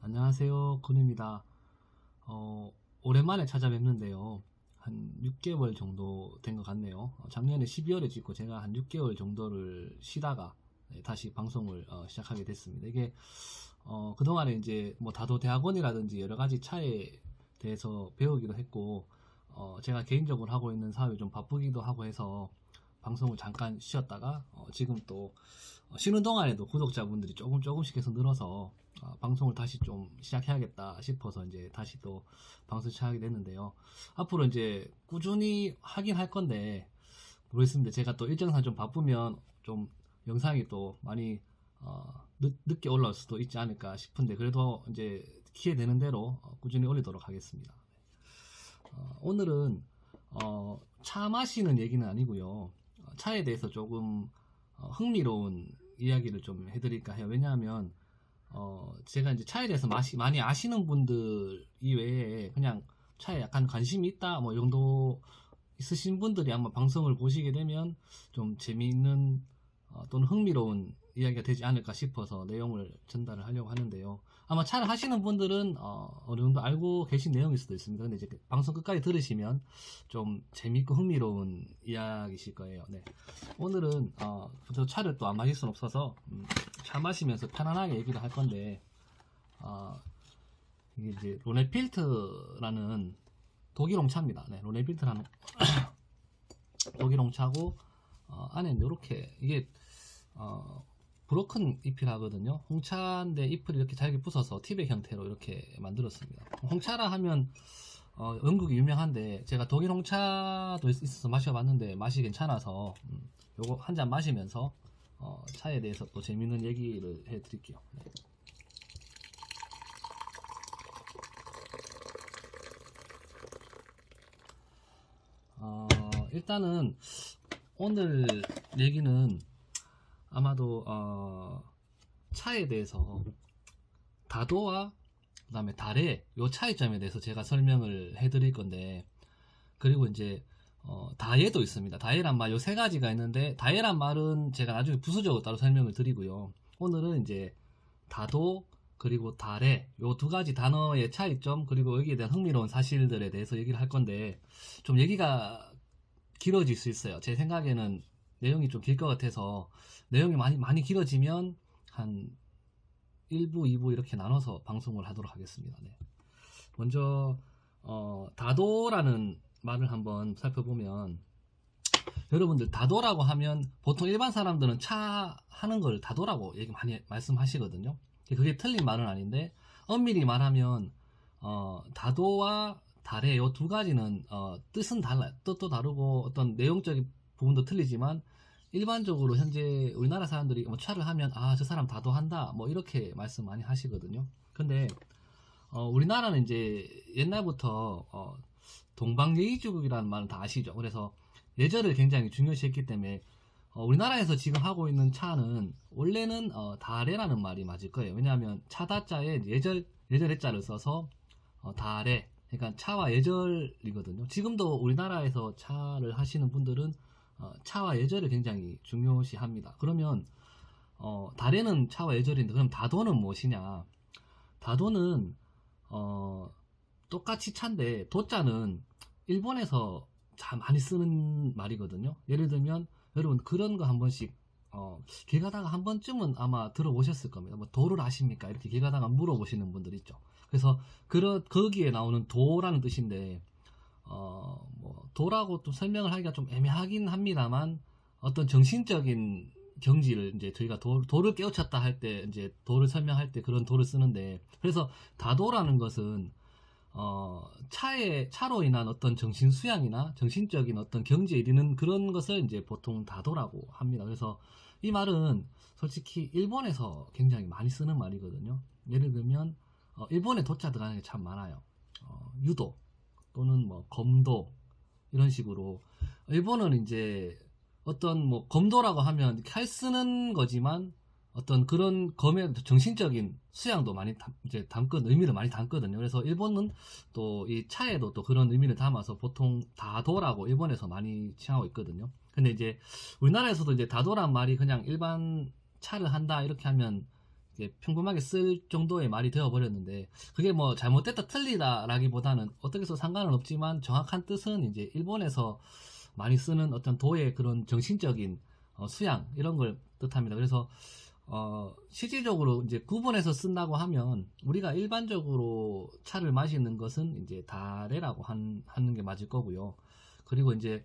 안녕하세요. 군입니다. 오랜만에 찾아뵙는데요. 한 6개월 정도 된 것 같네요. 작년에 12월에 찍고 제가 한 6개월 정도를 쉬다가 다시 방송을 시작하게 됐습니다. 이게 그동안에 이제 뭐 다도 대학원이라든지 여러 가지 차에 대해서 배우기도 했고, 제가 개인적으로 하고 있는 사업이 좀 바쁘기도 하고 해서 방송을 잠깐 쉬었다가 지금 또 쉬는 동안에도 구독자분들이 조금씩 해서 늘어서 방송을 다시 좀 시작해야겠다 싶어서 이제 다시 또 방송 시작하게 됐는데요. 앞으로 이제 꾸준히 하긴 할 건데 모르겠습니다. 제가 또 일정상 좀 바쁘면 좀 영상이 또 많이 늦게 올라올 수도 있지 않을까 싶은데, 그래도 이제 기회 되는 대로 꾸준히 올리도록 하겠습니다. 오늘은 차 마시는 얘기는 아니고요. 차에 대해서 조금 흥미로운 이야기를 좀 해드릴까 해요. 왜냐하면 제가 이제 차에 대해서 많이 아시는 분들 이외에 그냥 차에 약간 관심이 있다 뭐 이 정도 있으신 분들이 아마 방송을 보시게 되면 좀 재미있는 또는 흥미로운 이야기가 되지 않을까 싶어서 내용을 전달을 하려고 하는데요. 아마 차를 하시는 분들은 어느 정도 알고 계신 내용일 수도 있습니다. 근데 이제 방송 끝까지 들으시면 좀 재미있고 흥미로운 이야기실 거예요. 네. 오늘은 저 차를 또 안 마실 수는 없어서 차 마시면서 편안하게 얘기를 할 건데, 이게 이제 로네필트라는 독일홍 차입니다. 네, 로네필트라는 독일홍 차고, 안에 이렇게 이게 브로큰 잎이라 하거든요. 홍차인데 잎을 이렇게 잘게 부숴서 티백 형태로 이렇게 만들었습니다. 홍차라 하면 영국이 유명한데 제가 독일 홍차도 있어서 마셔봤는데 맛이 괜찮아서 요거 한 잔 마시면서 차에 대해서 또 재밌는 얘기를 해드릴게요. 네. 일단은 오늘 얘기는 아마도 차에 대해서 다도와 그 다음에 다레 요 차이점에 대해서 제가 설명을 해드릴 건데, 그리고 이제 다예도 있습니다. 다예란 말 요 세 가지가 있는데, 다예란 말은 제가 나중에 부수적으로 따로 설명을 드리고요. 오늘은 이제 다도 그리고 다레 요 두 가지 단어의 차이점, 그리고 여기에 대한 흥미로운 사실들에 대해서 얘기를 할 건데, 좀 얘기가 길어질 수 있어요. 제 생각에는 내용이 좀 길 것 같아서 내용이 많이 길어지면 한 1부, 2부 이렇게 나눠서 방송을 하도록 하겠습니다. 네. 먼저 다도라는 말을 한번 살펴보면, 여러분들 다도라고 하면 보통 일반 사람들은 차 하는 걸 다도라고 많이 말씀하시거든요. 그게 틀린 말은 아닌데, 엄밀히 말하면 다도와 다레 요 두 가지는 뜻은 달라요. 뜻도 다르고 어떤 내용적인 부분도 틀리지만, 일반적으로 현재 우리나라 사람들이 뭐 차를 하면 저 사람 다도한다 뭐 이렇게 말씀 많이 하시거든요. 근데 우리나라는 이제 옛날부터 동방예의주국이라는 말은 다 아시죠. 그래서 예절을 굉장히 중요시했기 때문에 우리나라에서 지금 하고 있는 차는 원래는 다레라는 말이 맞을 거예요. 왜냐하면 차다자에 예절 해자를 써서 다레, 그러니까 차와 예절이거든요. 지금도 우리나라에서 차를 하시는 분들은 차와 예절을 굉장히 중요시합니다. 그러면 다레는 차와 예절인데, 그럼 다도는 무엇이냐? 다도는 똑같이 차인데 도자는 일본에서 참 많이 쓰는 말이거든요. 예를 들면 여러분 그런 거 한 번씩 길 가다가 한 번쯤은 아마 들어보셨을 겁니다. 뭐 도를 아십니까? 이렇게 길 가다가 물어보시는 분들 있죠. 그래서 거기에 나오는 도라는 뜻인데, 뭐 도라고 또 설명을 하기가 좀 애매하긴 합니다만, 어떤 정신적인 경지를 이제 저희가 도를 깨우쳤다 할 때 이제 도를 설명할 때 그런 도를 쓰는데, 그래서 다도라는 것은 차로 인한 어떤 정신 수양이나 정신적인 어떤 경지에 이르는 그런 것을 이제 보통 다도라고 합니다. 그래서 이 말은 솔직히 일본에서 굉장히 많이 쓰는 말이거든요. 예를 들면 일본에 도자 들어가는 게 참 많아요. 유도 또는 뭐 검도 이런 식으로. 일본은 이제 어떤 뭐 검도라고 하면 칼 쓰는 거지만 어떤 그런 검의 정신적인 수양도 많이 의미를 많이 담거든요. 그래서 일본은 또 이 차에도 또 그런 의미를 담아서 보통 다도라고 일본에서 많이 칭하고 있거든요. 근데 이제 우리나라에서도 이제 다도란 말이 그냥 일반 차를 한다 이렇게 하면 평범하게 쓸 정도의 말이 되어버렸는데, 그게 뭐 잘못됐다 틀리다라기보다는 어떻게 해서 상관은 없지만 정확한 뜻은 이제 일본에서 많이 쓰는 어떤 도의 그런 정신적인 수양 이런 걸 뜻합니다. 그래서 실질적으로 이제 구분해서 쓴다고 하면 우리가 일반적으로 차를 마시는 것은 이제 다레라고 하는 게 맞을 거고요. 그리고 이제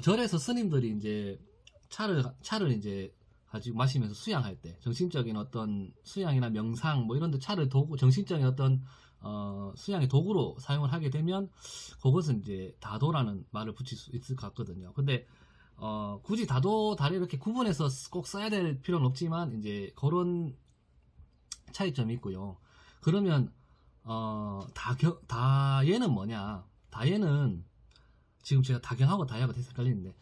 절에서 스님들이 이제 차를 이제 가지고 마시면서 수양할 때 정신적인 어떤 수양이나 명상 뭐 이런 데 차를 도구, 정신적인 어떤 수양의 도구로 사용을 하게 되면 그것은 이제 다도라는 말을 붙일 수 있을 것 같거든요. 근데 굳이 다도 다리 이렇게 구분해서 꼭 써야 될 필요는 없지만 이제 그런 차이점이 있고요. 그러면 다예는 뭐냐? 다예는 지금 제가 다경하고 다야가 되게 헷갈리는데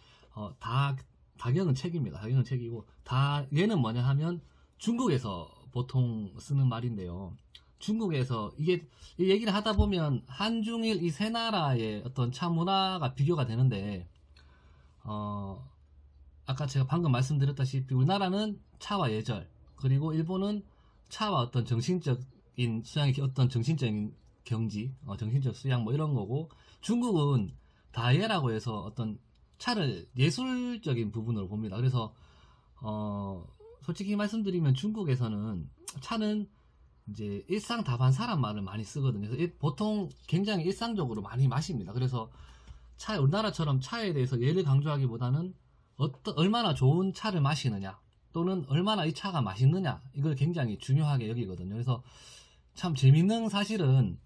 다경은 책입니다. 다경은 책이고 다예는 뭐냐 하면 중국에서 보통 쓰는 말인데요. 중국에서 이 얘기를 하다 보면 한중일 이 세 나라의 어떤 차 문화가 비교가 되는데 아까 제가 방금 말씀드렸다시피 우리나라는 차와 예절, 그리고 일본은 차와 어떤 정신적인 수양의 어떤 정신적인 경지, 정신적 수양 뭐 이런 거고, 중국은 다예라고 해서 어떤 차를 예술적인 부분으로 봅니다. 그래서 솔직히 말씀드리면 중국에서는 차는 이제 일상다반사란 말을 많이 쓰거든요. 그래서 보통 굉장히 일상적으로 많이 마십니다. 그래서 우리나라처럼 차에 대해서 예를 강조하기보다는 얼마나 좋은 차를 마시느냐, 또는 얼마나 이 차가 맛있느냐, 이걸 굉장히 중요하게 여기거든요. 그래서 참 재밌는 사실은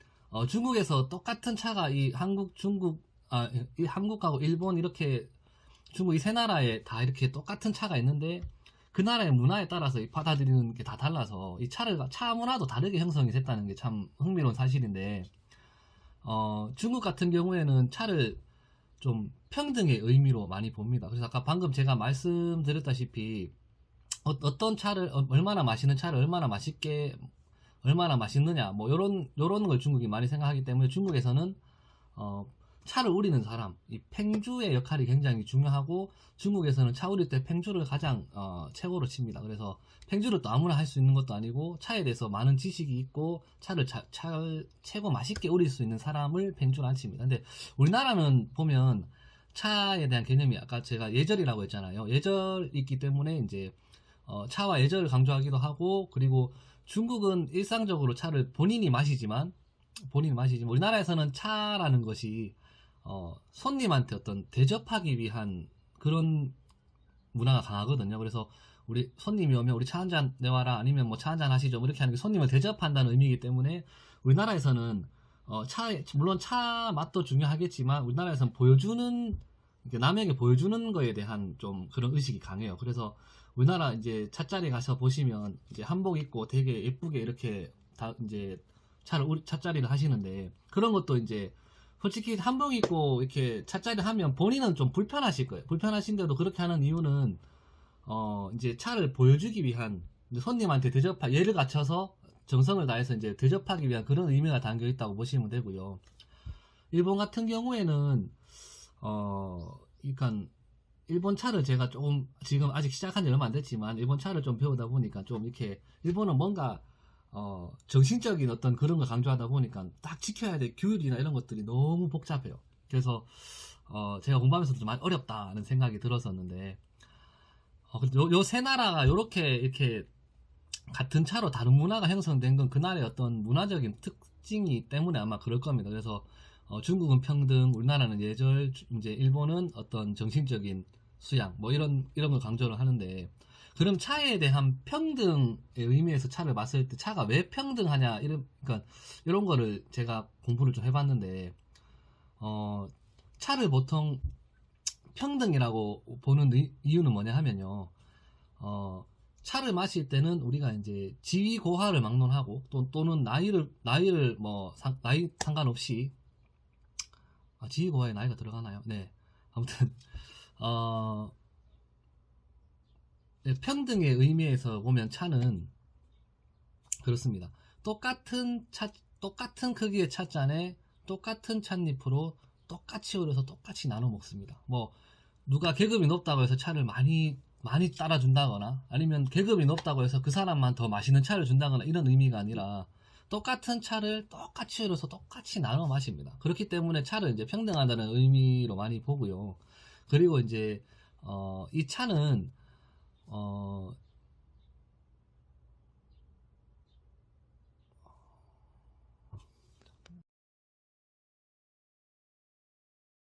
중국에서 똑같은 차가 이 한국하고 일본 이렇게 중국 이 세 나라에 다 이렇게 똑같은 차가 있는데 그 나라의 문화에 따라서 받아들이는 게 다 달라서 이 차 문화도 다르게 형성이 됐다는 게 참 흥미로운 사실인데, 중국 같은 경우에는 차를 좀 평등의 의미로 많이 봅니다. 그래서 아까 방금 제가 말씀드렸다시피 어떤 차를 얼마나 맛있는 차를 얼마나 맛있느냐 뭐 요런 걸 중국이 많이 생각하기 때문에 중국에서는 차를 우리는 사람, 이 팽주의 역할이 굉장히 중요하고, 중국에서는 차 우릴 때 팽주를 가장 최고로 칩니다. 그래서 팽주를 또 아무나 할 수 있는 것도 아니고 차에 대해서 많은 지식이 있고 차를 최고 맛있게 우릴 수 있는 사람을 팽주를 안 칩니다. 근데 우리나라는 보면 차에 대한 개념이 아까 제가 예절이라고 했잖아요. 예절이 있기 때문에 이제 차와 예절을 강조하기도 하고, 그리고 중국은 일상적으로 차를 본인이 마시지만 우리나라에서는 차라는 것이 손님한테 어떤 대접하기 위한 그런 문화가 강하거든요. 그래서 우리 손님이 오면 우리 차 한잔 내와라, 아니면 뭐 차 한잔 하시죠, 뭐 이렇게 하는 게 손님을 대접한다는 의미이기 때문에 우리나라에서는 물론 차 맛도 중요하겠지만 우리나라에서는 남에게 보여주는 거에 대한 좀 그런 의식이 강해요. 그래서 우리나라 이제 차자리 가서 보시면 이제 한복 입고 되게 예쁘게 이렇게 다 이제 차자리를 하시는데, 그런 것도 이제 솔직히 한복 입고 이렇게 차자리 하면 본인은 좀 불편하실 거예요. 불편하신데도 그렇게 하는 이유는 이제 차를 보여주기 위한, 손님한테 예를 갖춰서 정성을 다해서 이제 대접하기 위한 그런 의미가 담겨 있다고 보시면 되고요. 일본 같은 경우에는 그러니까 일본 차를 제가 조금 지금 아직 시작한 지 얼마 안 됐지만 일본 차를 좀 배우다 보니까 좀 이렇게 일본은 뭔가 정신적인 어떤 그런 걸 강조하다 보니까 딱 지켜야 될 규율이나 이런 것들이 너무 복잡해요. 그래서 제가 공부하면서도 좀 많이 어렵다는 생각이 들었었는데, 요 세 나라가 이렇게 같은 차로 다른 문화가 형성된 건 그날의 어떤 문화적인 특징이 때문에 아마 그럴 겁니다. 그래서 중국은 평등, 우리나라는 예절, 이제 일본은 어떤 정신적인 수양, 뭐 이런 걸 강조를 하는데, 그럼 차에 대한 평등의 의미에서 차를 봤을 때 차가 왜 평등하냐, 그러니까 이런 거를 제가 공부를 좀 해봤는데, 차를 보통 평등이라고 보는 이유는 뭐냐 하면요, 차를 마실 때는 우리가 이제 지위 고하를 막론하고 또는 나이를 나이 상관없이, 지위 고하에 나이가 들어가나요? 네, 아무튼 네, 평등의 의미에서 보면 차는 그렇습니다. 똑같은 크기의 찻잔에 똑같은 찻잎으로 똑같이 우려서 똑같이 나눠 먹습니다. 뭐 누가 계급이 높다고 해서 차를 많이 많이 따라준다거나 아니면 계급이 높다고 해서 그 사람만 더 맛있는 차를 준다거나 이런 의미가 아니라 똑같은 차를 똑같이 열어서 똑같이 나눠 마십니다. 그렇기 때문에 차를 이제 평등하다는 의미로 많이 보고요. 그리고 이제 이 차는